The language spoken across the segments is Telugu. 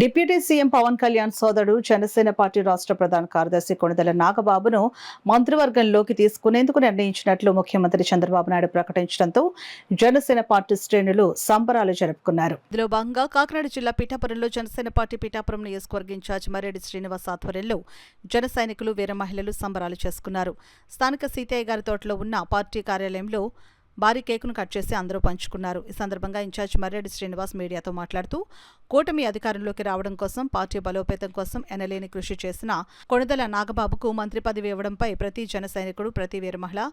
డిప్యూటీ సీఎం పవన్ కళ్యాణ్ సోదరుడు జనసేన పార్టీ రాష్ట్ర ప్రధాన కార్యదర్శి కొణిదెల నాగబాబును మంత్రివర్గంలోకి తీసుకునేందుకు నిర్ణయించినట్లు ముఖ్యమంత్రి చంద్రబాబు నాయుడు ప్రకటించడంతో జనసేన పార్టీ శ్రేణులు సంబరాలు జరుపుకున్నారు. ఇందులో భాగంగా కాకినాడ జిల్లా పిఠాపురంలో జనసేన పార్టీ పిఠాపురం నియోజకవర్గ ఇన్ఛార్జ్ మర్రెడ్డి శ్రీనివాస్ ఆధ్వర్యంలో జన సైనికులు వీర మహిళలు సంబరాలు చేసుకున్నారు. స్థానిక సీతయ్య గారి తోటలో ఉన్న పార్టీ కార్యాలయంలో భారీ కేకును కట్ చేసి అందరూ పంచుకున్నారు. ఈ సందర్భంగా ఇన్ఛార్జ్ మర్రెడ్డి శ్రీనివాస్ మీడియాతో మాట్లాడుతూ కూటమి అధికారంలోకి రావడం కోసం పార్టీ బలోపేతం కోసం ఎనలేని కృషి చేసిన కొణిదెల నాగబాబుకు మంత్రి పదవి ఇవ్వడంపై ప్రతి జన సైనికుడు ప్రతి వీర మహిళ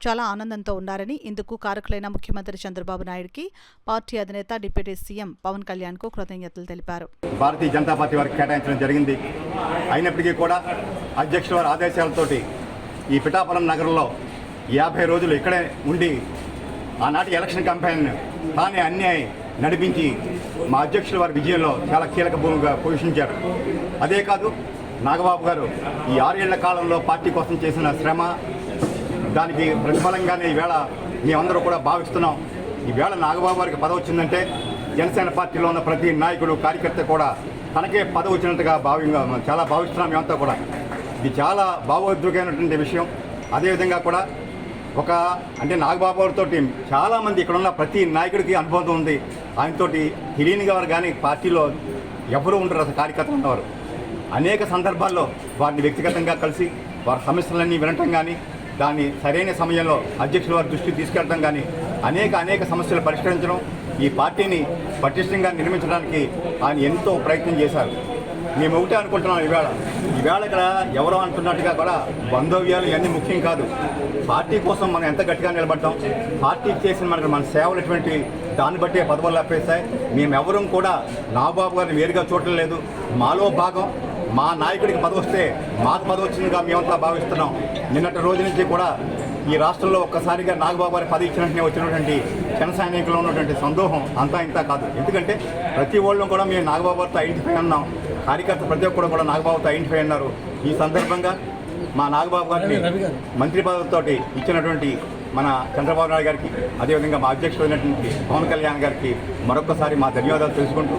చాలా ఆనందంతో ఉన్నారని, ఇందుకు కారకులైన ముఖ్యమంత్రి చంద్రబాబు నాయుడుకి పార్టీ అధినేత డిప్యూటీ సీఎం పవన్ కళ్యాణ్ కు కృతజ్ఞతలు తెలిపారు. భారతీయ జనతా పార్టీ వారికి కేటాయించడం జరిగింది. అయినప్పటికీ కూడా అధ్యక్షుల వారి ఆదేశాలతోటి ఈ పిఠాపురం నగరంలో 50 రోజులు ఇక్కడే ఉండి ఆనాటి ఎలక్షన్ క్యాంపెయిన్ తానే అన్నీ నడిపించి మా అధ్యక్షుల వారి విజయంలో చాలా కీలక భూమిగా పోషించారు. అదే కాదు, నాగబాబు గారు ఈ 6 ఏళ్ల కాలంలో పార్టీ కోసం చేసిన శ్రమ, దానికి ప్రతిఫలంగానే ఈవేళ మేమందరూ కూడా భావిస్తున్నాం. ఈవేళ నాగబాబు గారికి పదవి వచ్చిందంటే జనసేన పార్టీలో ఉన్న ప్రతి నాయకుడు కార్యకర్త కూడా తనకే పదవి వచ్చినట్టుగా చాలా భావిస్తున్నాం మేమంతా కూడా. ఇది చాలా భావోద్వేగమైనటువంటి విషయం. అదేవిధంగా కూడా నాగబాబు గారితో చాలామంది ఇక్కడ ఉన్న ప్రతి నాయకుడికి అనుభవం ఉంది. ఆయనతోటి తెలియని వారు కానీ పార్టీలో ఎవరు ఉండరు, అసలు కార్యకర్తలు ఉన్నవారు. అనేక సందర్భాల్లో వారిని వ్యక్తిగతంగా కలిసి వారి సమస్యలన్నీ వినటం కానీ, దాన్ని సరైన సమయంలో అధ్యక్షుల వారి దృష్టికి తీసుకెళ్ళడం కానీ, అనేక సమస్యలు పరిష్కరించడం, ఈ పార్టీని పటిష్టంగా నిర్మించడానికి ఆయన ఎంతో ప్రయత్నం చేశారు. మేము ఒకటే అనుకుంటున్నాం, ఈవేళ ఇక్కడ ఎవరో అంటున్నట్టుగా కూడా బంధవ్యాలు ఇవన్నీ ముఖ్యం కాదు. పార్టీ కోసం మనం ఎంత గట్టిగా నిలబడ్డాం, పార్టీకి చేసిన మన సేవలు ఎటువంటి దాన్ని బట్టే పదవులు లభిస్తాయి. మేమెవరూ కూడా నాగబాబు గారిని వేరుగా చూడలేదు. మాలో భాగం, మా నాయకుడికి పదవి వస్తే మాకు పదవి వచ్చిందిగా మేమంతా భావిస్తున్నాం. నిన్నటి రోజు నుంచి కూడా ఈ రాష్ట్రంలో ఒక్కసారిగా నాగబాబు గారి పదవి ఇచ్చినట్టునే వచ్చినటువంటి జన సైనికుల్లో ఉన్నటువంటి సందోహం అంతా ఇంత కాదు. ఎందుకంటే ప్రతి ఒళ్ళు కూడా మేము నాగబాబు గారితో ఐడెంటిఫై ఉన్నాం. కార్యకర్త ప్రతి ఒక్కరు కూడా నాగబాబుతో ఐడెంటిఫై అన్నారు. ఈ సందర్భంగా మా నాగబాబు గారిని మంత్రి పదవితో ఇచ్చినటువంటి మన చంద్రబాబు నాయుడు గారికి, అదేవిధంగా మా అధ్యక్షుడు అయినటువంటి పవన్ కళ్యాణ్ గారికి మరొకసారి మా ధన్యవాదాలు తెలుసుకుంటూ